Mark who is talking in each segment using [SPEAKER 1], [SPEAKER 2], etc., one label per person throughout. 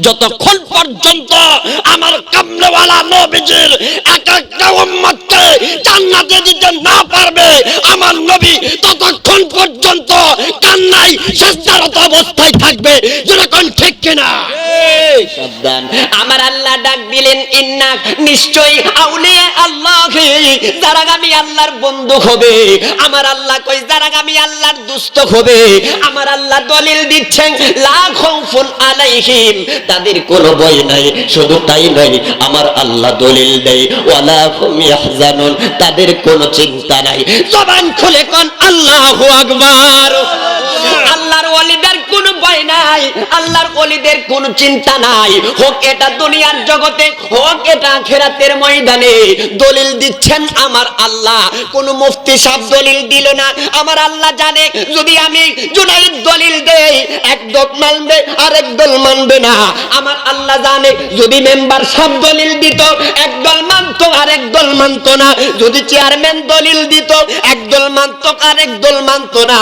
[SPEAKER 1] যতক্ষণ পর্যন্ত আমার কামলেওয়ালা নবীজির এক একটা উম্মতকে জান্নাতে দিতে না পারবে আমার নবী, ততক্ষণ পর্যন্ত কান্নায় সিজদারত অবস্থায় থাকবে। যখন ঠিক কিনা?
[SPEAKER 2] সাবধান। আমার আল্লাহ ডাক দিলেন, ইন্না, নিশ্চয়ই আউলিয়া আল্লাহ, যারা আমি আল্লাহর বন্ধু হবে। আমার আল্লাহ কই, যারা আমি আল্লাহর দুস্ত হবে। আমার আল্লাহ দলিল দিচ্ছেন, লা খাউফুন আলাইহিম, তাদের কোনো ভয় নাই। শুধু তাই নয়, আমার আল্লাহ দলিল দেয়, ওয়ালা হুম ইয়াহজানুন, তাদের কোনো চিন্তা নাই। জবান খুলে কোন আল্লাহু আকবার। আল্লাহর ওলিদের কোনো ভয় নাই, আল্লাহর ওলিদের কোনো চিন্তা নাই। হোক এটা দুনিয়ার জগতে, হোক এটা আখিরাতের ময়দানে, দলিল দিচ্ছেন আমার আল্লাহ। কোন মুফতি সাহেব দলিল দিল না। আমার আল্লাহ জানে, যদি আমি জুনাইদ দলিল দেই, একদল মানবে আর একদল মানবে না। আমার আল্লাহ জানে, যদি মেম্বার সাহেব দলিল দিত, একদল মানতো আর একদল মানতো না। যদি চেয়ারম্যান দলিল দিত, একদল মানতো আর একদল মানতো না।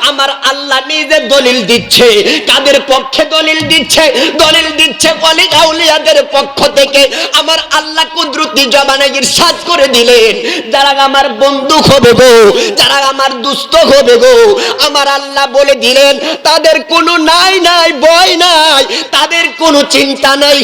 [SPEAKER 2] আমার আল্লাহ নিজে দলিল দিচ্ছে। কাদের পক্ষে দলিল দিচ্ছে? দলিল দিচ্ছে ওলি আউলিয়াদের পক্ষ থেকে। আমার আল্লাহ কুদরতি জবানে ইরশাদ করে দিলেন, যারা আমার বন্ধু হবে গো, যারা আমার দুস্থ হবে গো, আমার আল্লাহ বলে দিলেন, তাদের কোনো নাই নাই ভয় নাই, তাদের কোনো চিন্তা নাই।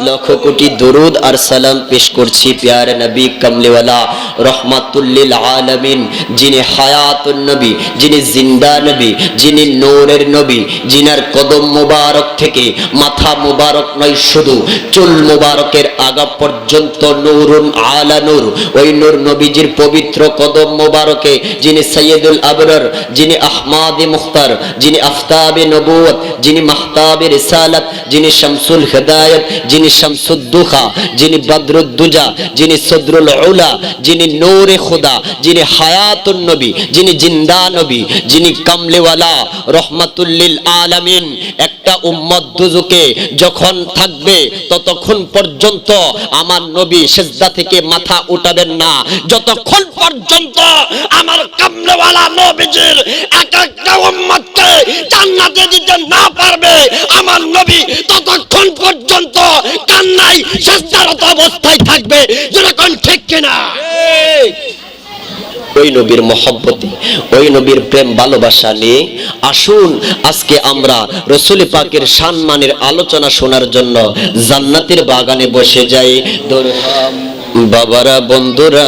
[SPEAKER 2] লক্ষ কোটি দরুদ আর সালাম পেশ করছি প্যারে নবী কামলিওয়ালা রহমাতুল লিল আলামিন, যিনি হায়াতুন নবী, যিনি জিন্দা নবী, যিনি নূরের নবী, যিনার কদম মুবারক থেকে মাথা মুবারক নয়, শুধু চুল মুবারকের আগা পর্যন্ত নূরুন আলা নূর। ওই নূর নবীজির পবিত্র কদম মুবারকে যিনি সৈয়দুল আবরার, যিনি আহমাদে মুখতার, যিনি আফতাবে নবুয়ত, যিনি মাহতাবে রিসালাত, যিনি শামসুল হিদায়াত, যিনি শামসুদ্দুখা, যিনি বদরুদ্দুজা, যিনি সদরুল উলা, যিনি নূরে খুদা, যিনি হায়াতুন নবী, যিনি জিন্দা নবী, যিনি কামলিওয়ালা রহমাতুল লিল আলামিন। একটা উম্মত দুজকে যখন থাকবে, ততক্ষণ পর্যন্ত আমার নবী সিজদা থেকে মাথা উঠাবেন না। যতক্ষণ পর্যন্ত আমার কামলিওয়ালা নবীজির এক একটা উম্মতকে জান্নাতে দিতে না পারবে আমার নবী, ততক্ষণ পর্যন্ত কান্নায় সিজদারত অবস্থায় থাকবে। যখন ঠিক কিনা? ওই নবীর মহব্বতে, ওই নবীর প্রেম ভালোবাসা নিয়ে আসুন আজকে আমরা রাসূল পাকের সম্মানের আলোচনা শোনার জন্য জান্নাতের বাগানে বসে যাই। বাবারা, বন্ধুরা,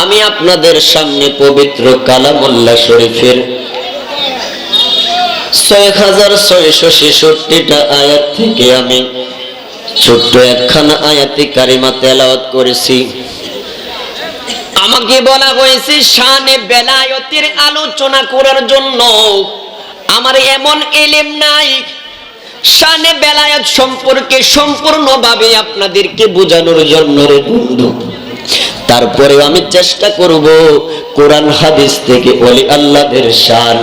[SPEAKER 2] আমি আপনাদের সামনে পবিত্র কালামুল্লাহ শরীফের 6666টা আয়াত থেকে আমি ছোট্ট একখানা আয়াতে কারিমা তেলাওয়াত করেছি। আমাকে বলা হয়েছে শানে বেলায়েতের আলোচনা করার জন্য। আমার এমন ইলম নাই শানে বেলায়েত সম্পর্কে সম্পূর্ণভাবে আপনাদেরকে বোঝানোর জন্য রে বন্ধু। তারপরেও আমি চেষ্টা করব কোরআন হাদিস থেকে ওলি আল্লাহদের শান,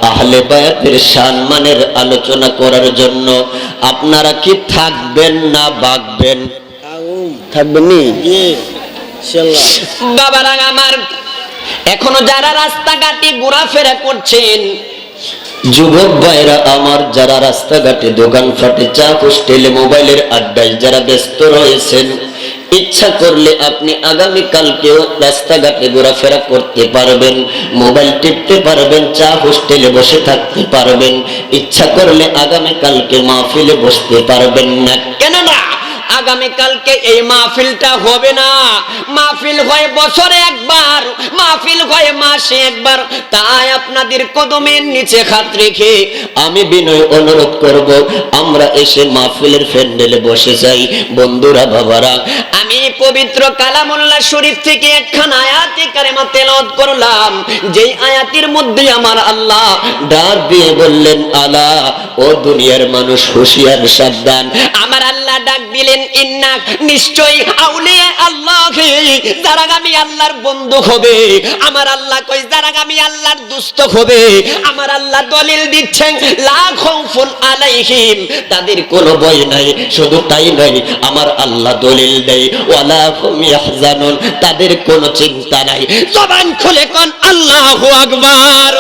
[SPEAKER 2] আহলে বায়াতের সম্মানের আলোচনা করার জন্য। আপনারা কি থাকবেন না ভাগবেন? থাকবেন নি? বাবারা আমার, এখনো যারা রাস্তাঘাটে ঘোরাফেরা করছেন, যুবক ভাইরা আমার, যারা রাস্তাঘাটে দোকান ফাটে, চা হোস্টেলে, মোবাইলের আড্ডায় যারা ব্যস্ত রয়েছেন, ইচ্ছা করলে আপনি আগামী কালকেও রাস্তাঘাটে ঘোরাফেরা করতে পারবেন, মোবাইল টিপতে পারবেন, চা হোস্টেলে বসে থাকতে পারবেন। ইচ্ছা করলে আগামী কালকে মাহফিলে বসতে পারবেন না। কেন না? আগামী কালকে এই মাহফিলটা হবে না। মাহফিল হয় বছরে একবার, মাহফিল হয় মাসে একবার। তাই আপনাদের কদমের নিচে হাত রেখে আমি বিনয় অনুরোধ করব, আমরা এসে মাহফিলের প্যান্ডেলে বসে যাই। বন্ধুরা, বাবারা, আমি পবিত্র কালামুল্লাহ শরীফ থেকে একখানা আয়াতে কারিমা তেলাওয়াত করলাম, যেই আয়াতের মধ্যে আমার আল্লাহ ডাক দিয়ে বললেন, আলা, ও দুনিয়ার মানুষ, হুঁশিয়ার, সাবধান। আমার আল্লাহ ডাক দিলেন, ইন্না, নিশ্চয়ই আউলিয়া আল্লাহ, যারা আমি আল্লাহর বন্ধু হবে। আমার আল্লাহ কই, যারা আমি আল্লাহর দুস্ত হবে। আমার আল্লাহ দলিল দিচ্ছেন, লা খাউফুন আলাইহিম, তাদের কোনো ভয় নাই। শুধু তাই নয়, আমার আল্লাহ দলিল দেয়, ওয়ালা হুম ইয়াহজানুন, তাদের কোনো চিন্তা নাই। জবান খুলে কোন আল্লাহু আকবার।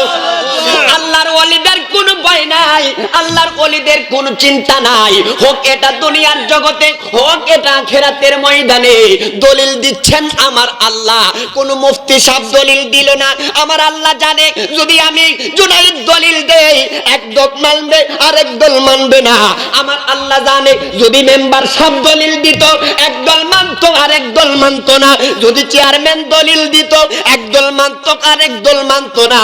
[SPEAKER 2] আল্লাহর ওলিদের কোনো ভয় নাই, আল্লাহর ওলিদের কোনো চিন্তা নাই। হোক এটা দুনিয়ার জগতে, হোক এটা আখিরাতের ময়দানে, দলিল দিচ্ছেন আমার আল্লাহ। কোন মুফতি সাহেব দলিল দিল না, আমার আল্লাহ জানে যদি আমি জুনাইদ দলিল দেই একদল মানবে আর একদল মানবে না। আমার আল্লাহ জানে যদি মেম্বার সাহেব দলিল দিত একদল মানতো আর একদল মানতো না, যদি চেয়ারম্যান দলিল দিত একদল মানতো আর একদল মানতো না।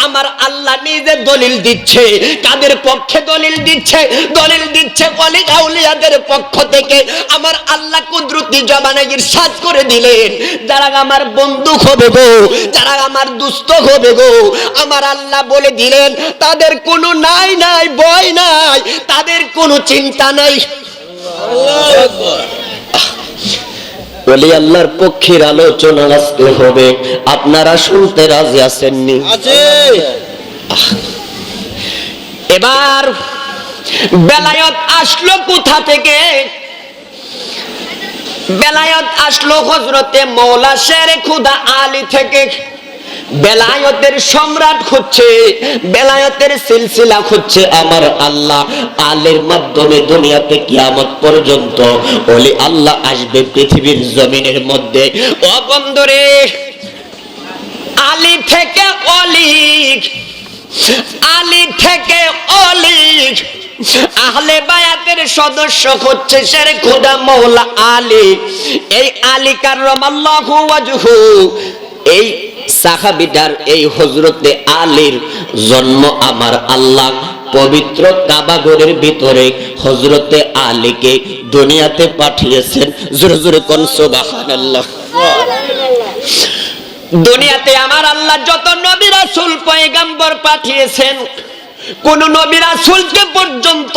[SPEAKER 2] আমার আল্লাহ নিজে দলিল দিচ্ছে। কাদের পক্ষে দলিল দিচ্ছে? দলিল দিচ্ছে ওলি আউলিয়াদের পক্ষ থেকে। আমার আল্লাহ কুদরতি জবানে ইরশাদ করে দিলেন, যারা আমার বন্ধু হবে গো, যারা আমার দুস্থ হবে গো, আমার আল্লাহ বলে দিলেন তাদের কোনো নাই নাই ভয় নাই, তাদের কোনো চিন্তা নাই। আল্লাহু আকবার। ওলি আল্লাহর পক্ষের আলোচনা আজকে হবে, আপনারা শুনতে রাজি আছেননি?
[SPEAKER 1] আছে।
[SPEAKER 2] এবার বেলায়েত আসলো কোথা থেকে? বেলায়েত আসলো হযরতে মওলা শেরে খুদা আলী থেকে। বেলায়েতের সম্রাট হচ্ছে, বেলায়েতের সিলসিলা হচ্ছে আমার আল্লাহ। আলীর মাধ্যমে দুনিয়াতে কিয়ামত পর্যন্ত ওলি আল্লাহ আসবে পৃথিবীর জমিনের মধ্যে। ও বন্ধুরে, আলী থেকে ওলি, আলী থেকে ওলি, আহলে বায়াতের সদস্য হচ্ছে শেরে খুদা মওলা আলী। এই আলী কাররামাল্লাহু ওয়াজহু, এই সাহাবীটার, এই হযরতে আলীর জন্ম আমার আল্লাহ পবিত্র কাবা ঘরের ভিতরে হযরতে আলীকে দুনিয়াতে পাঠিয়েছেন। জোরে জোরে কোন সুবহানাল্লাহ। দুনিয়াতে আমার আল্লাহ যত নবী রাসূল পয়গম্বর পাঠিয়েছেন, কোন নবী রাসূলকে পর্যন্ত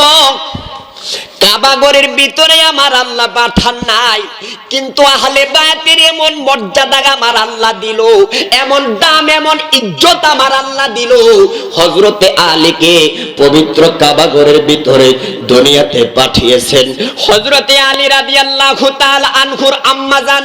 [SPEAKER 2] কাবা ঘরের ভিতরে আমার আল্লাহ পাঠান নাই। কিন্তু আহলে বায়াতের এমন মর্যাদা আমার আল্লাহ দিল, এমন দাম, এমন ইজ্জত আমার আল্লাহ দিল, হযরতে আলীকে পবিত্র কাবা ঘরের ভিতরে দুনিয়াতে পাঠিয়েছেন। হযরতে আলী রাদিয়াল্লাহু তাআলা আনহুর আম্মাজান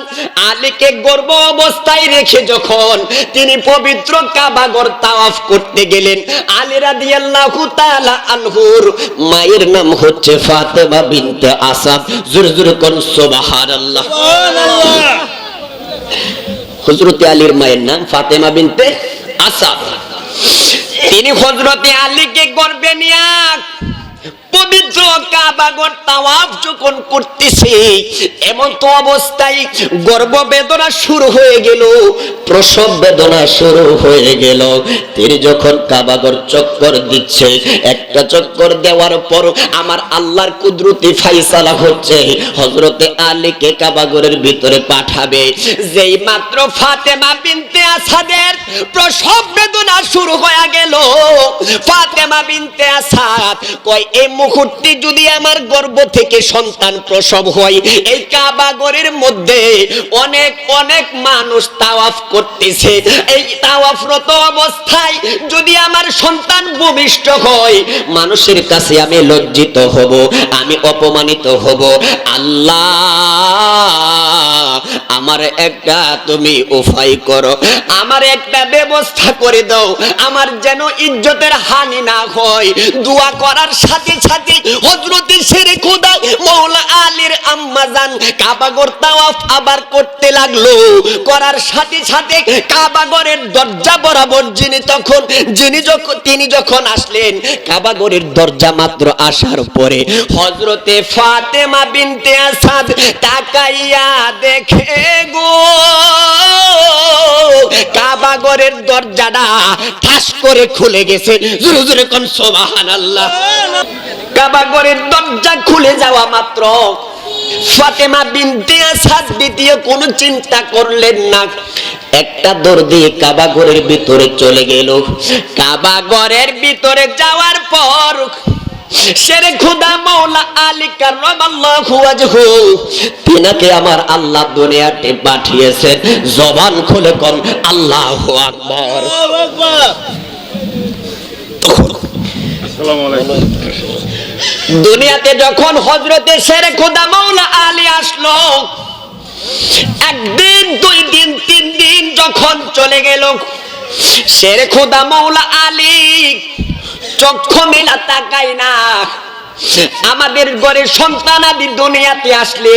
[SPEAKER 2] আলীকে গর্ভ অবস্থায় রেখে যখন তিনি পবিত্র কাবা ঘর তাওয়াফ করতে গেলেন, আলী রাদিয়াল্লাহু তাআলা আনহুর মায়ের নাম হচ্ছে ফাতেমা বিনতে আসাদ। জোরে জোরে কোন সুবহানাল্লাহ। হযরতে আলীর মায়ের নাম ফাতেমা বিনতে আসাদ। তিনি হযরতে আলীকে গর্ভে নিয়ে পবিত্র কাবা ঘর তাওয়াফ যখন করতেছে, এমন তো অবস্থায় গর্ভ বেদনা শুরু হয়ে গেল, প্রসব বেদনা শুরু হয়ে গেল। তিনি যখন কাবা ঘর চক্কর দিচ্ছে, একটা চক্কর দেওয়ার পর আমার আল্লাহর কুদরতি ফায়সালা হচ্ছে হযরতে আলীকে কাবা ঘরের ভিতরে পাঠাবে। যেই মাত্র ফাতেমা বিনতে আসাদের প্রসব বেদনা শুরু হয়ে গেল, ফাতেমা বিনতে আসাদ কয় এই মুহূর্তে যদি আমার গর্ভ থেকে সন্তান প্রসব হয়, এই কাবা ঘরের মধ্যে অনেক অনেক মানুষ তাওয়াফ করতেছে, এই তাওয়াফরত অবস্থায় যদি আমার সন্তান ভূমিষ্ঠ হয়, মানুষের কাছে আমি লজ্জিত হব, আমি অপমানিত হব। আল্লাহ, আমার একটা তুমি উপায় করো, আমার একটা ব্যবস্থা করে দাও, আমার যেন ইজ্জতের হানি না হয়। দোয়া করার সাথে সাথে হযরতে শেরে খুদা মওলা আলীর আম্মাজান কাবা ঘর তাওয়াফ আবার করতে লাগলো। করার সাথে সাথে কাবা ঘরের দরজা বরাবর তিনি যখন আসলেন, কাবা ঘরের দরজা মাত্র আসার পরে হযরতে ফাতেমা বিনতে আসাদ তাকাইয়া দেখে গো, কাবা ঘরের দরজাটা ঠাস করে খুলে গেছে। জোরে জোরে কোন সুবহানাল্লাহ। কাবা ঘরের দরজা খুলে যাওয়া মাত্র ফাতেমা বিনতে আসাদ দ্বিতীয় কোনো চিন্তা করলেন না, একটা দৌড় দিয়ে কাবা ঘরের ভিতরে চলে গেল। কাবা ঘরের ভিতরে যাওয়ার পর শেরে খুদা মওলা আলী কাররামাল্লাহু ওয়াজহু, তিনাকে আমার আল্লাহ দুনিয়াতে পাঠিয়েছেন। জবান খুলে কোন আল্লাহু আকবার। দুনিয়াতে যখন হযরতে শেরে খুদা মওলা আলী আসলো, একদিন, দুই দিন, তিন দিন যখন চলে গেল, শেরে খুদা মওলা আলী চক্ষু মেলা তাকাই না। আমাদের ঘরে সন্তানাদি দুনিয়াতে আসলে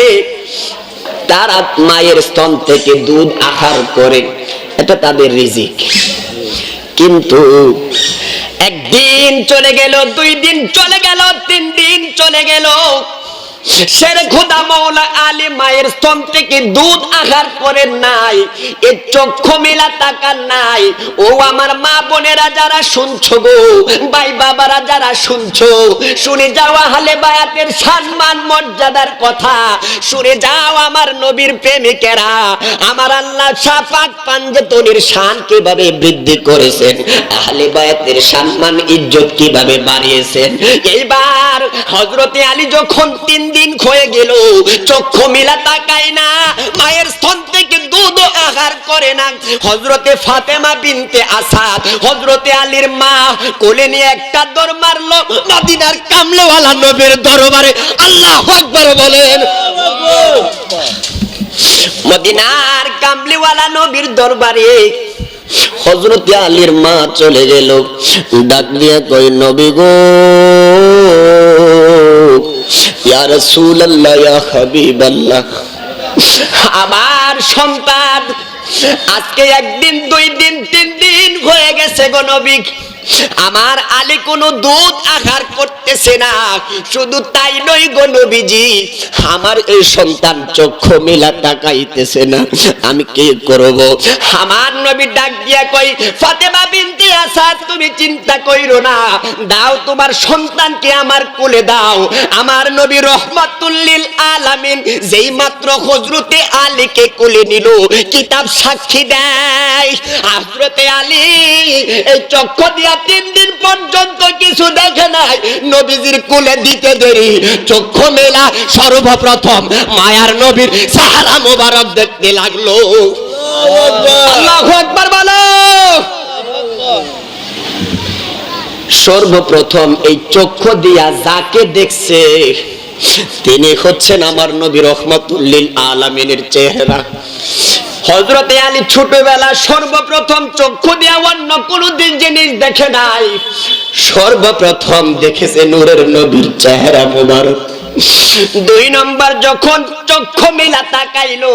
[SPEAKER 2] তারা মায়ের স্তন থেকে দুধ আহার করে, এটা তাদের রিজিক। কিন্তু একদিন চলে গেল, 2 দিন চলে গেল, 3 দিন চলে গেল, শের খোদা মৌলা আলী মায়ের স্তন থেকে দুধ আহার করেন নাই, এর চক্ষু মেলা তাকান নাই। ও আমার মা বোনেরা যারা শুনছো গো, ভাই বাবারা যারা শুনছো, শুনে যাও আহলে বায়াতের সম্মান মর্যাদার কথা, শুনে যাও আমার নবীর প্রেমিকেরা। আমার আল্লাহ শাফাক পাঞ্জেতনির শান কিভাবে বৃদ্ধি করেছেন, আহলে বায়াতের সম্মান ইজ্জত কিভাবে বাড়িয়েছেন। এইবার হযরতে আলী যখন 3 দিন হয়ে গেল, চক্ষু মিলা তাকায় না, মায়ের স্তন থেকে দুধ আহার করে না। হযরতে ফাতেমা বিনতে আসাদ, হযরতে আলীর মা, কোলে নিয়ে একটা দৌড় মারলো মদিনার কামলেওয়ালা নবীর দরবারে। আল্লাহু আকবার বলেন। মদিনার কামলেওয়ালা নবীর দরবারে হযরতে আলীর মা চলে গেল, ডাক দিয়া কই, নবী গো, ইয়া রাসূলুল্লাহ, ইয়া হাবিবাল্লাহ, আমার সন্তান আজকে 1 দিন 2 দিন 3 দিন হয়ে গেছে গো নবী, আমার আলী কোনো দুধ আহার করতেছে না। শুধু তাই নয় গো নবীজি, আমার এই সন্তান চক্ষু মেলা তাকাইতেছে না, আমি কি করব? আমার নবী ডাক দিয়া কই, ফাতেমা বিনতে আসাদ, তুমি চিন্তা কইরো না, দাও তোমার সন্তানকে আমার কোলে দাও। আমার নবী রহমাতুল লিল আলামিন যেই মাত্র হযরতে আলীকে কোলে নিল, কিতাব সাক্ষী দেয় হযরতে আলী এই চক্ষু দিয়া 3 দিন পর্যন্ত কিছু দেখে নাই। নবীজির কোলে দিতে দেরি, চক্ষু মেলা সর্বপ্রথম মায়ার নবীর চেহারা মোবারক দেখতে লাগলো। আল্লাহু আকবার বলো। সর্বপ্রথম এই চক্ষু দিয়া যাকে দেখছে তিনি হচ্ছেন আমার নবী রহমাতুল লিল আলামিনের চেহারা। হযরতে আলী ছোটবেলা সর্বপ্রথম চক্ষু দিয়া অন্য কোনো জিনিস দেখে নাই, সর্বপ্রথম দেখেছে নূরের নবীর চেহারা মোবারক। 2 নম্বর যখন চক্ষু মেলা তাকাইলো,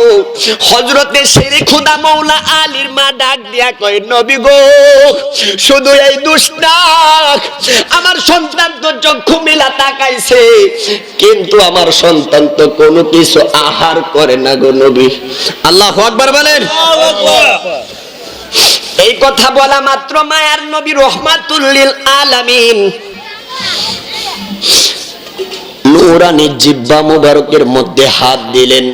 [SPEAKER 2] হযরতে শেরে খোদা মৌলা আলীর মা ডাক দিয়া কয়, নবী গো, শুধু এই দুষ্টা আমার সন্তান তো চক্ষু মেলা তাকাইছে, কিন্তু আমার সন্তান তো কোনো কিছু আহার করে না গো নবী। আল্লাহু আকবার বলেন। এই কথা বলা মাত্র মায়ার নবী রহমাতুল লিল আলামিন নূরানি জিহ্বা মুবারকের মধ্যে হাত দিলেন।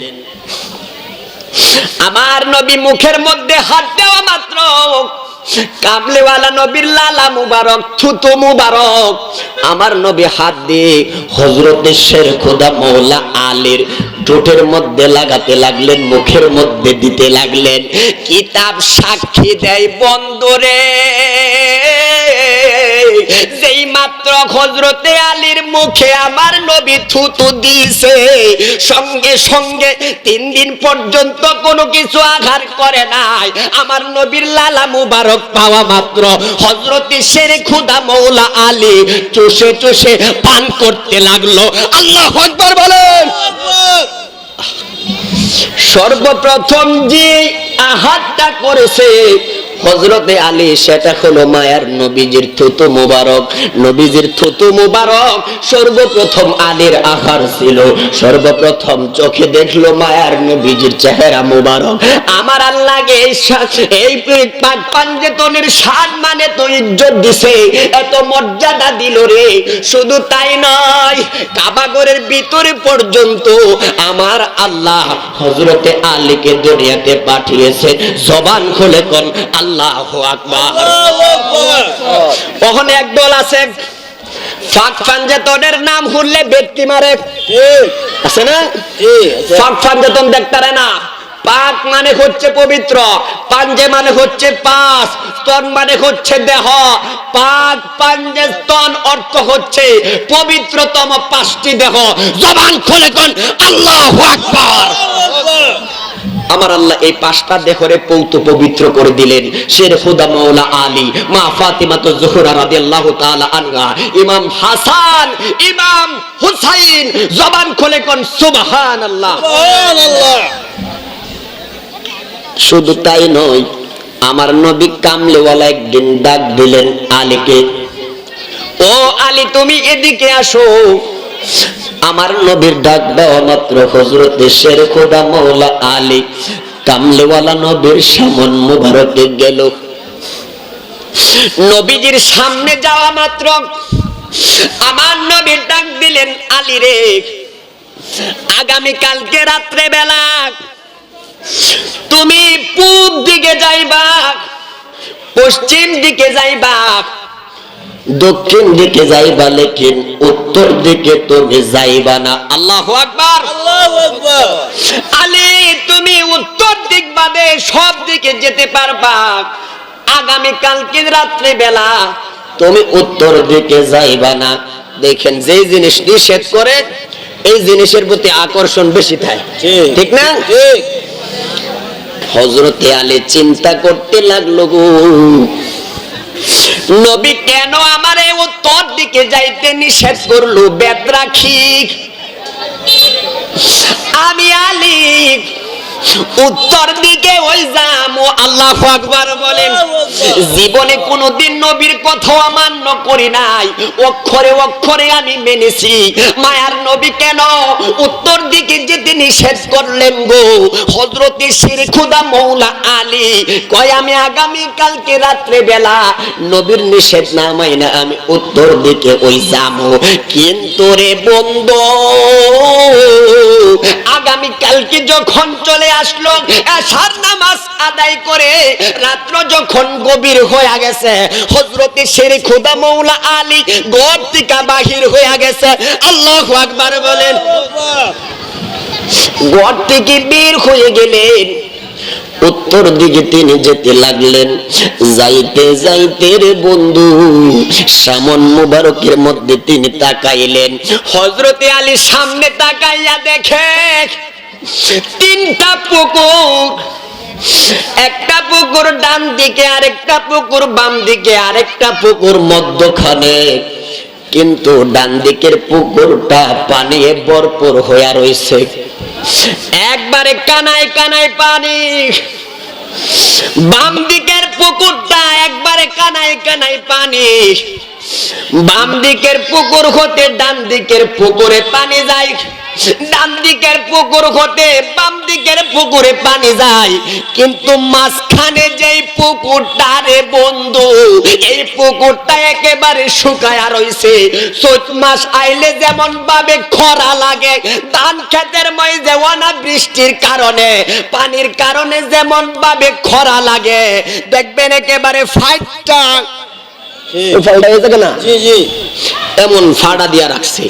[SPEAKER 2] আমার নবী মুখের মধ্যে হাত দেওয়া মাত্র কামলেওয়ালা নবীর লালা মুবারক, থুতু মুবারক আমার নবী হাত দিয়ে হযরতে শের খোদা মৌলা আলীর ঠোঁটের মধ্যে লাগাতে লাগলেন, মুখের মধ্যে দিতে লাগলেন। কিতাব সাক্ষী দেয় বন্দরে, যেই মাত্র হযরতে আলীর মুখে আমার নবী থুতু দিয়েছে, সঙ্গে সঙ্গে 3 দিন পর্যন্ত কোনো কিছু আহার করে নাই। আমার নবীর লালা মুবারক পাওয়া মাত্র হযরতে শেরে খোদা মৌলা আলী চুষে চুষে পান করতে লাগলো। আল্লাহু আকবার বলেন। সর্বপ্রথম যে আহারটা করেছে হযরতে আলী, সেটা হলো মায়ার নবীজির থুতু মুবারক। নবীজির থুতু মুবারক সর্বপ্রথম আলীর আহার ছিল। সর্বপ্রথম চোখে দেখলো মায়ার নবীজির চেহারা মুবারক। আমার আল্লাহকে এই পাক পাঞ্জেতনের শান মানে তো ইজ্জত দিছে, এত মর্যাদা দিল রে। শুধু তাই নয়, কাবাগরের ভিতরে পর্যন্ত আমার আল্লাহ হযরতে আলীকে দুনিয়াতে পাঠিয়েছে। জবান খুলে কোন আল্লাহু আকবার। ওখানে একদল আছে পাক পাঞ্জেতনের নাম শুনলে ব্যক্তি মারে, আছে না? পাক পাঞ্জেতন দেখতারে না। পাক মানে হচ্ছে পবিত্র, পাঞ্জে মানে হচ্ছে পাঁচ, স্তন মানে হচ্ছে দেহ। পাক পাঞ্জে স্তন অর্থ হচ্ছে পবিত্রতম 5টি দেহ। জবান খুলে কোন আল্লাহু আকবার। আমার আল্লাহ এই 5টা দেহরে পৌত পবিত্র করে দিলেন। শের খুদা মাওলা আলী, মা ফাতিমা তো জোহরা রাদিয়াল্লাহু তাআলা আনহা, ইমাম হাসান, ইমাম হুসাইন, জবান খুলে কোন সুবহানাল্লাহ।
[SPEAKER 1] সুবহানাল্লাহ।
[SPEAKER 2] শুধু তাই নয়, আমার নবী কামলেওয়ালা একদিন ডাক দিলেন আলীকে, ও আলী তুমি এদিকে আসো। আমার নবীর ডাক দেওয়া মাত্র হযরত শের খোদা মাওলা আলী কামলেওয়ালা নবীর সামন মুবারকে গেল। নবীজির সামনে যাওয়া মাত্র আমার নবী ডাক দিলেন, আলী রে, আগামী কালকে রাত্রে বেলা তুমি পূব দিকে যাইবা, পশ্চিম দিকে যাইবা, দক্ষিণ দিকে যাইবা, লেকিন উত্তর দিকে তুমি যাইবা না। আল্লাহু আকবার,
[SPEAKER 1] আল্লাহু আকবার।
[SPEAKER 2] আলী তুমি উত্তর দিক বাদে সব দিকে যেতে পারবা, আগামী কালকে রাত্রে বেলা তুমি উত্তর দিকে যাইবা না। দেখেন, যে জিনিস নিষেধ করে এই জিনিসের প্রতি আকর্ষণ বেশি থাকে, ঠিক না?
[SPEAKER 1] ঠিক।
[SPEAKER 2] হযরতে আলী চিন্তা করতে লাগলো, গো নবী কেন আমারে উত্তর দিকে যাইতে নিষেধ করলো? বেদ রাখি আমি আলী উত্তর দিকে ওই যাবো। আল্লাহু আকবার বলেন। জীবনে কোনোদিন নবীর কথা অমান্য করি নাই, অক্ষরে অক্ষরে আমি মেনেছি। মায়ার নবী কেন উত্তর দিকে যেতে নিষেধ করলেন গো? হযরতে শের খুদা মাওলা আলী কয়, আমি আগামী কালকে রাত্রে বেলা নবীর নিষেধ না মাইনা আমি উত্তর দিকে ওই যাবো। কিন্তু রে বন্ধু, আগামী কালকে যখন চলে আসলো, এশার নামাজ আদায় করে রাত্র যখন গভীর হয়ে গেছে, হযরতে শের খোদা মাওলা আলী ঘর থেকে বাহির হয়ে গেছে। আল্লাহু আকবার বলেন। ঘর থেকে বের হয়ে গেলেন, উত্তর দিকে তিনি যেতে লাগলেন। যাইতে যাইতে রে বন্ধু, সামন মুবারকের মধ্যে তিনি তাকাইলেন। হযরতে আলী সামনে তাকাইয়া দেখে 3টা পুকুর, একটা পুকুর ডান দিকে, আরেকটা পুকুর বাম দিকে, আরেকটা পুকুর মধ্যখানে। কিন্তু ডান দিকের পুকুরটা পানি ভরপুর হয়ে রয়েছে, একবারে কানায় কানায় পানি। বাম দিকের পুকুরটা একবারে কানায় কানায় পানি। বাম দিকের পুকুর হতে ডান দিকের পুকুরে পানি যায়, ডান দিকের পুকুর হতে বাম দিকের পুকুরে পানি যায়। কিন্তু মাঝখানে যেই পুকুরটা রে বন্ধু, এই পুকুরটা একেবারে শুকায়া রইছে। চৈত মাস আইলে যেমন ভাবে খরা লাগে, ধান ক্ষেতের মধ্যে অনাবৃষ্টির কারণে, পানির কারণে যেমন ভাবে খরা লাগে, দেখবেন একেবারে ফাইটটা এমন ফাড়া দিয়া রাখছে।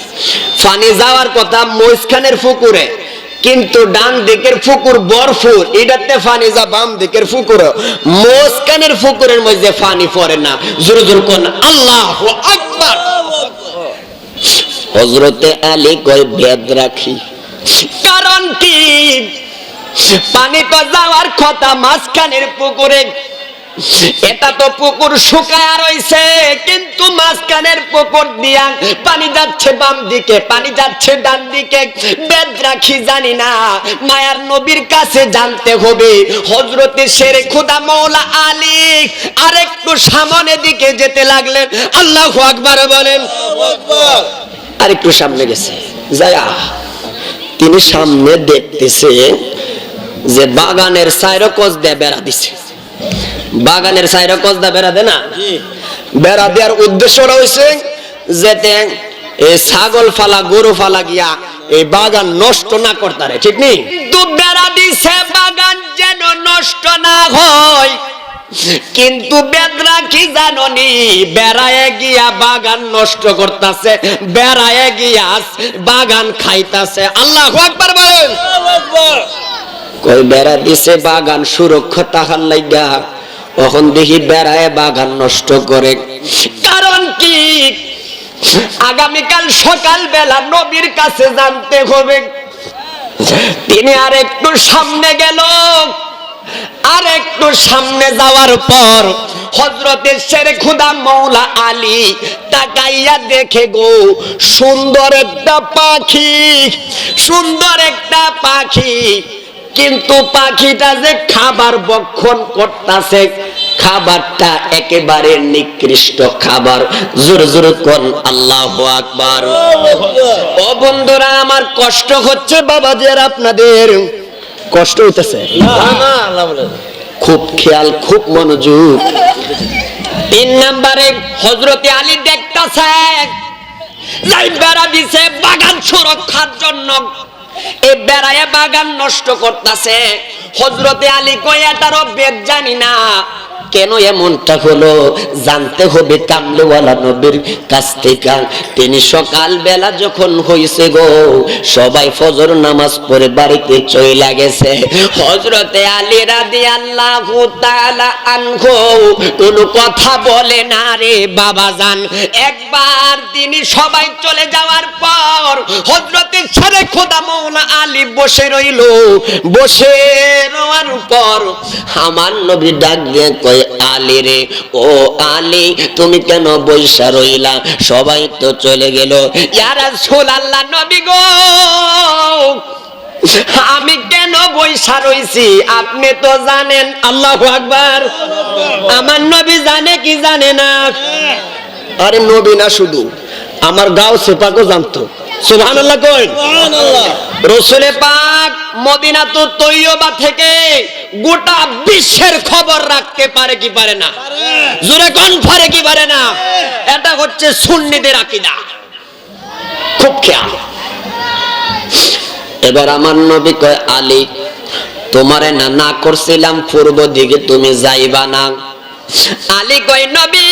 [SPEAKER 2] পানি যাওয়ার কথা মহিষখানের পুকুরে, কিন্তু ডান দিকের পুকুর বরফুর, এটাতে পানি যা বাম দিকের পুকুরে, মহিষখানের পুকুরের মধ্যে পানি পড়ে না। জোরে জোরে কোন আল্লাহু আকবার। হযরতে আলী কয়, বেদ রাখি। কারণ কি? পানি তো যাওয়ার কথা মাঝখানের পুকুরে, এটা তো পুকুর শুকায়া রইছে, কিন্তু মাঝখানের পুকুর দিয়া পানি যাচ্ছে বাম দিকে, পানি যাচ্ছে ডান দিকে। বেদ রাখি জানি না, মায়ার নবীর কাছে জানতে হবে। হযরতে শের খোদা মাওলা আলী আরেকটু সামনের দিকে যেতে লাগলেন। আল্লাহু আকবার বলেন। আরেকটু সামনে গেছে, যায়া তিনি সামনে দেখতেছে যে বাগানের চাইরো কস দিয়ে বেড়া দিছে। বাগানের চাইরো কস দিয়ে বেড়া দেয় না, বেড়া দেওয়ার উদ্দেশ্য রয়েছে যাতে এই ছাগল ফালা গরু ফালা গিয়া এই বাগান নষ্ট না করতারে, ঠিক নেই? কিন্তু বেড়া দিছে বাগান যেন নষ্ট না হয়। কিন্তু বেদরা কি জাননি, বেড়ায় গিয়া বাগান নষ্ট করতেছে, বেড়ায় গিয়া বাগান খাইতাছে। আল্লাহু আকবার বলেন। কই বেড়া দিছে বাগান সুরক্ষা তাহার লাগা, তখন দেখি বেড়ায় বাগান নষ্ট করে। কারণ কি? আগামীকাল সকাল বেলা নবীর কাছে জানতে হবে। তিনি আর একটু সামনে গেল। আর একটু সামনে যাওয়ার পর হযরতে শেরে খুদা মৌলা আলী তাকাইয়া দেখে গো, সুন্দর একটা পাখি, সুন্দর একটা পাখি, কিন্তু পাখিটা যে খাবার ভক্ষণ করতেছে, খাবারটা একেবারে নিকৃষ্ট খাবার। জোরে জোরে কোন আল্লাহু আকবার। ও বন্ধুরা আমার, কষ্ট হচ্ছে বাবাজি, আর আপনাদের কষ্ট হইতেছে? খুব খেয়াল, খুব মনোযোগ। 3 নম্বরে হযরতে আলী দেখতাছে যাই বেড়া দিছে বাগান সুরক্ষার জন্য, এই বেড়ায় বাগান নষ্ট করতেছে। হযরতে আলী কয় এটারও বেদ জানি না, কেন এমনটা হলো জানতে হবে কামলেওয়ালা নবীর কাছ থেকে। তিনি সকাল বেলা যখন হইছে গো, সবাই ফজর নামাজ পড়ে বাড়িতে চলে গেছে। হযরতে আলী রাদিয়াল্লাহু তাআলা আনহু কোনো কথা বলে না রে বাবাজান। একবার তিনি সবাই চলে যাওয়ার পর হযরতে শেরে খোদা মওলা আলী বসে রইল। বসে রওয়ার পর আমার নবী ডাক দিয়ে কয়, আলী রে, ও আলী তুমি কেন বইসা রইলা? সবাই তো চলে গেল। ইয়া রাসূলুল্লাহ, নবী গো আমি কেন বইসা রইছি আপনি তো জানেন। আল্লাহু আকবার। আমার নবী জানে কি জানে না? আরে নবী না, শুধু আমার গাউসে পাকও জানতো। সুবহানাল্লাহ কই? সুবহানাল্লাহ। রাসূল পাক মদিনাতুত তৈয়বা থেকে গোটা বিশ্বের খবর রাখতে পারে কি পারে না? জোরে কোন পারে কি পারে না? এটা হচ্ছে সুন্নিদের আকীদা। খুব খেয়াল। এবার আমার নবী কয়, আলী তোমারে না না করছিলাম পূর্ব দিকে তুমি যাইবা না? আলী কয়, নবী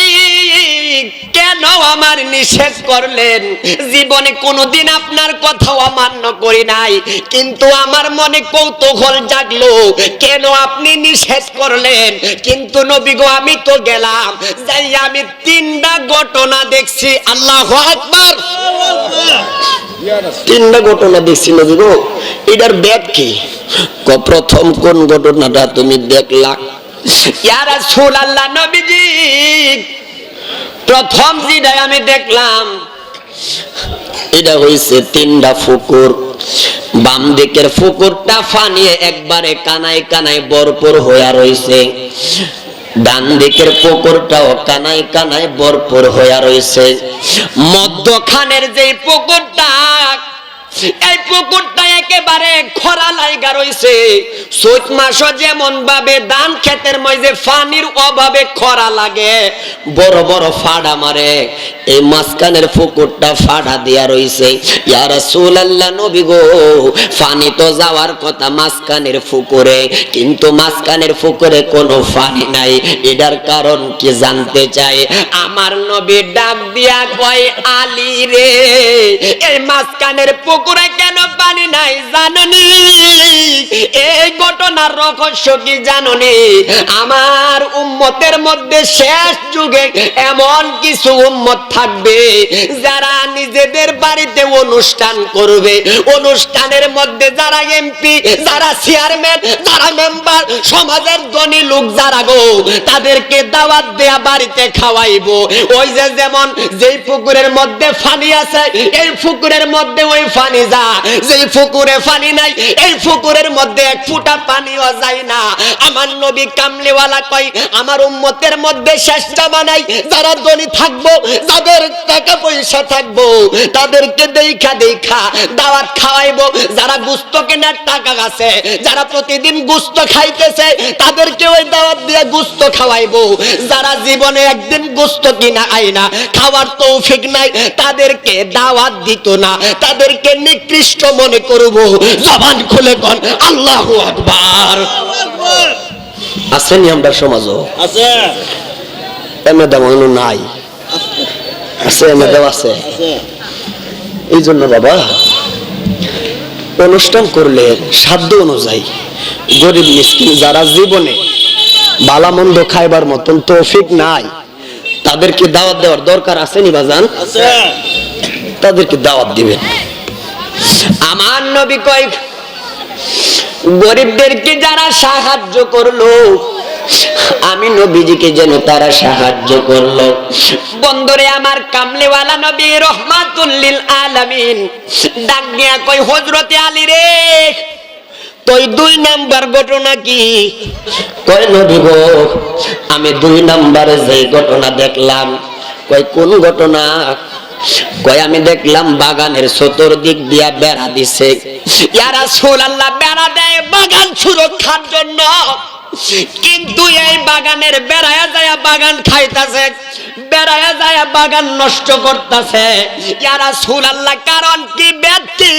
[SPEAKER 2] কেন আমার নিষেধ করলেন? জীবনে কোনোদিন আপনার কথাও অমান্য করি নাই, কিন্তু আমার মনে কৌতূহল জাগলো কেন আপনি নিষেধ করলেন। কিন্তু নবী গো আমি তো গেলাম, যাই আমি 3টা ঘটনা দেখছি। আল্লাহু আকবার। 3টা ঘটনা দেখছি নবী গো, এটার ব্যাখ্যা কি? প্রথম কোন ঘটনাটা তুমি দেখলা? ইয়া রাসূলুল্লাহ, নবীজি প্রথম যেটা আমি দেখলাম এটা হইছে 3টা পুকুর। বাম দিকের পুকুরটা পানি একবারে কানায় কানায় ভরপুর হইয়া রইছে, ডান দিকের পুকুরটাও কানায় কানায় ভরপুর হইয়া রইছে। মধ্যখানের যে পুকুরটা, এই পুকুরটা একেবারে খরা লাইগা রইছে। চৈত মাসও যেমন ভাবে ধান ক্ষেতের মধ্যে পানির অভাবে খরা লাগে, বড় বড় ফাড়া মারে, এই মাঝখানের পুকুরটা ফাড়া দিয়া রইছে। ইয়া রাসূলুল্লাহ, নবী গো পানি তো যাওয়ার কথা মাঝখানের পুকুরে, কিন্তু মাঝখানের পুকুরে কোনো পানি নাই, এটার কারণ কি জানতে চাই। আমার নবী ডাক দিয়া কয়, আলী রে এই মাঝখানের পুকুরে কেন পানি নাই জাননি? এই ঘটনার রহস্য কি জাননি? আমার উম্মতের মধ্যে শেষ যুগে এমন কিছু উম্মত থাকবে যারা নিজেদের বাড়িতে অনুষ্ঠান করবে, অনুষ্ঠানের মধ্যে যারা এমপি, যারা চেয়ারম্যান, যারা মেম্বার, সমাজের ধনী লোক যারা গো, তাদেরকে দাওয়াত দেয়া বাড়িতে খাওয়াইবো। ওই যে যেমন যেই পুকুরের মধ্যে পানি আছে, এই পুকুরের মধ্যে ওই পানি যা, যেই পুকুরে পানি নাই এই পুকুরের মধ্যে এক ফোঁটা পানিও যায় না। আমার নবী কামলিওয়ালা কয়, আমার উম্মতের মধ্যে শেষ জামানায় যারা ধনী থাকবো, যাদের টাকা পয়সা থাকবো, তাদেরকে দেখা দেখা দাওয়াত খাওয়াইবো। যারা গোশত কেনার টাকা আছে, যারা প্রতিদিন গোশত খাইতেছে, তাদেরকে ওই দাওয়াত দিয়ে গোশত খাওয়াইবো। যারা জীবনে একদিন গোশত কিনা আইনা খাওয়ার তৌফিক নাই, তাদেরকে দাওয়াত দিত না, তাদেরকে নিকৃষ্ট মনে করব। জবান খুলে কোন আল্লাহু আকবার। আসেনি আমরা সমাজও আছে, এমএ মনে নাই, আছে এমএ আছে। এই জন্য বাবা অনুষ্ঠান করলে সাধ্য অনুযায়ী গরিব মিসকিন যারা জীবনে ভালো মন্দ খাইবার মতন তৌফিক নাই, তাদেরকে দাওয়াত দেওয়ার দরকার আছে নি বাজান? তাদেরকে দাওয়াত দিবেন। আমার নবী কয়, গরিবদেরকে যারা সাহায্য করলো, আমি নবীজিকে যেন তারা সাহায্য করলো। বন্দরে আমার কামলিওয়ালা নবী রহমাতুল লিল আলামিন ডাক দিয়া কই, হযরতে আলী রে, তুই 2 নাম্বার ঘটনা কি? কয় নবী গো, আমি 2 নাম্বারে যে ঘটনা দেখলাম। কয় কোন ঘটনা? কয় আমি দেখলাম বাগানের চতুর্দিক দিয়া বেড়া দিছে। ইয়া রাসূলুল্লাহ, বেড়া দেয় বাগান সুরক্ষার জন্য, কিন্তু এই বাগানের বেড়ায়া যায় বাগান খাইতাছে, বেড়ায়া যায় বাগান নষ্ট করতেছে। ইয়া রাসূলুল্লাহ, কারণ কি ব্যক্তি?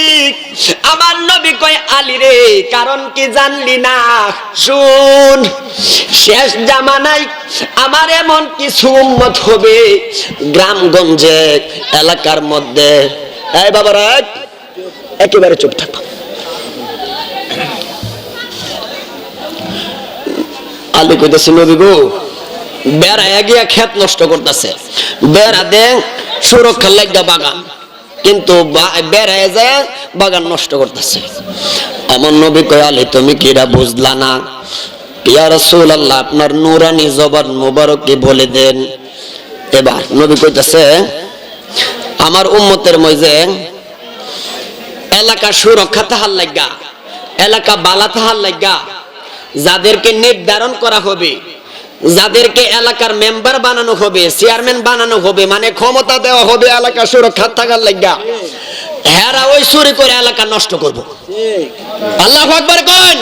[SPEAKER 2] আমার নবী কয়, আলী রে, কারণ কি জানলি না? শুন, শেষ জামানায় আমার এমন কিছু উম্মত হবে গ্রামগঞ্জে এলাকার মধ্যে। এই বাবারা একেবারে চুপ থাকো। আলী কইতেছে, নবী গো, বেড়া গিয়া ক্ষেত নষ্ট করতেছে, বেড়া দে সুরক্ষার লাগা বাগান, কিন্তু বেড়ায় যায় বাগান নষ্ট করতেছে। আমার নবী কয়, আলী তুমি কিরা বুঝলা না? ইয়া রাসূলুল্লাহ, আপনার নূরানি জবান মুবারকে বলে দেন। এবার নবী কইতেছে, আমার উম্মতের মধ্যে এলাকা সুরক্ষা তাহার লাগা, এলাকা বালা তাহার লাগা যাদেরকে নির্ধারণ করা হবে, যাদেরকে এলাকার মেম্বার বানানো হবে, চেয়ারম্যান বানানো হবে, মানে ক্ষমতা দেওয়া হবে এলাকা সুরক্ষা থাকার লাগা, হেরা ওই চুরি করে এলাকা নষ্ট করব। আল্লাহু আকবার কোন।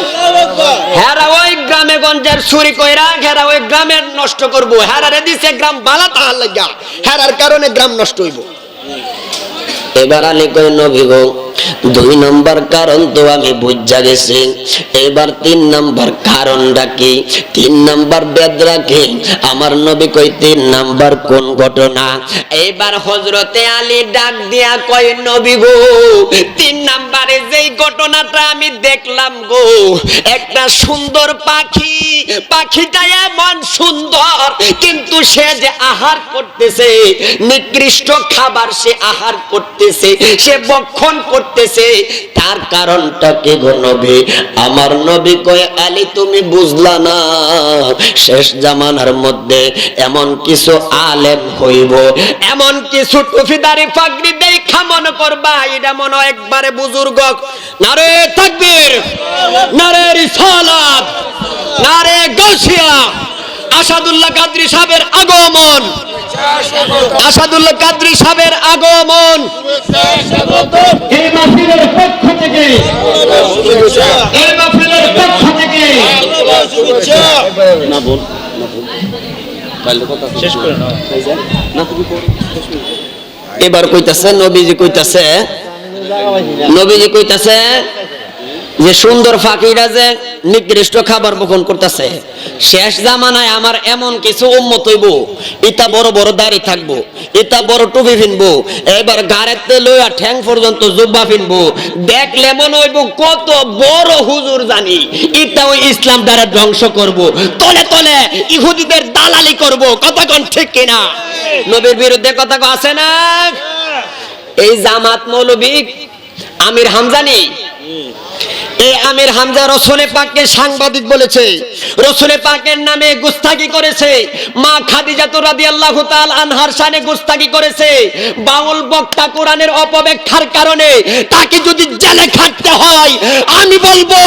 [SPEAKER 2] হেরা ওই গ্রামে গঞ্জের চুরি কইরা হেরা ওই গ্রামে নষ্ট করব। হেরারে দিছে গ্রাম বালা তাহার লাগা, হেরার কারণে গ্রাম নষ্ট হইব। এবার আলী কই, নবী গো, 2 নম্বর কারণ তো আমি বুঝা গেছি, এবার 3 নম্বর কারণটা কি? 3 নম্বর বেদরা কি? আমার নবী কই, 3 নম্বর কোন ঘটনা? এবার হযরতে আলী ডাক দিয়া কই, নবী গো, 3 নম্বরে যেই ঘটনাটা আমি দেখলাম গো, একটা সুন্দর পাখি, পাখিটা এমন সুন্দর, কিন্তু সে যে আহার করতেছে নিকৃষ্ট খাবার, সে আহার করতেছে, সে ভক্ষণ করতেছে, তার কারণটা কি গো নবী? আমার নবী কয়, আলী তুমি বুঝলা না, শেষ জামানার মধ্যে এমন কিছু আলেম হইব, এমন কিছু টুপিদারি পাগড়ি দেখা মনে করবা এটা মনে একবারে বুজুর্গ। নারে তাকবীর, নারে রিসালাত, নারে গাউসিয়া। আসাদুল্লাহ কাদরী সাহেবের আগমন, আসাদুল্লাহ কাদরী সাহেবের আগমন। এই মাহফিলের পক্ষ থেকে, এই মাহফিলের পক্ষ থেকে না বল, কালকে কথা শেষ করে না তুমি। এবার কইতাছে নবীজি, কইতাছে নবীজি কইতাছে যে সুন্দর ফাঁকিরা যে নিকৃষ্ট খাবার বহন করতেছে, শেষ জামানায় আমার এমন কিছু উম্মত হইব, ইটা বড় বড় দাড়ি থাকবো, ইটা বড় টুপি ফিনবো, এবার গাড়িতে লইয়া ঠ্যাং পর্যন্ত জুব্বা ফিনবো, দেখলে মনে হইব কত বড় হুজুর জানি। ইটা ওই ইসলাম দ্বারা ধ্বংস করব, তলে তলে ইহুদিদের দালালি করব। কথা কোন ঠিক কিনা? নবীর বিরুদ্ধে কথা আছে না? এই জামাত মৌলবী আমির হামজানি, এই আমির হামজা রসুলে পাককে সাংবাদিক বলেছে, রসুলে পাকের নামে গুস্তাখি করেছে, মা খাদিজা রাদিয়াল্লাহু তাআলা আনহার শানে গুস্তাখি করেছে। বাউল বক্তা কোরআনের অপব্যাখ্যার কারণে তাকে যদি জেলে খাটতে হয়, আমি বলবো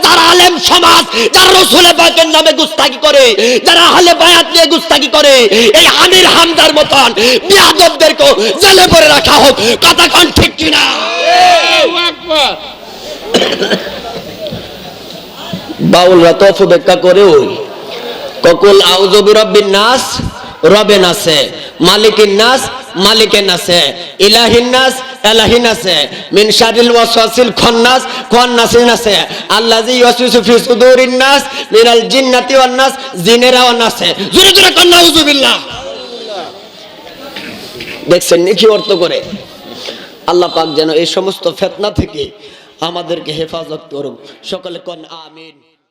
[SPEAKER 2] যারা আলেম সমাজ, যারা রসুলে পাকের নামে গুস্তাখি করে, যারা আহলে বায়াত নিয়ে গুস্তাখি করে, এই আমির হামজার মতন বিয়াদবদেরকে জেলে ভরে রাখা হোক। কথা কোন ঠিক কিনা? আল্লাহু আকবার। বাউলরা তো অপব্যাখ্যা করে ওই ককুল আউযু বিরাব্বিন নাস, রবে নাসে, মালিকিন নাস, মালিকে নাসে, ইলাহিন নাস, এলাহিন নাসে, মিন শারিল ওয়াসওয়াসিল খান্নাস, খান্নাসিন নাসে, আল্লাযী ইউসউসু ফি সুদুরিন নাস মিনাল জিন্নাতি ওয়ান নাস, জিনেরাও নাসে। জোরে জোরে কান নাউযু বিল্লাহ। দেখছেন কি অর্থ করে? আল্লাহ পাক যেন এই সমস্ত ফিতনা থেকে আমাদেরকে হেফাজত করুন। সকলে কোন আমিন।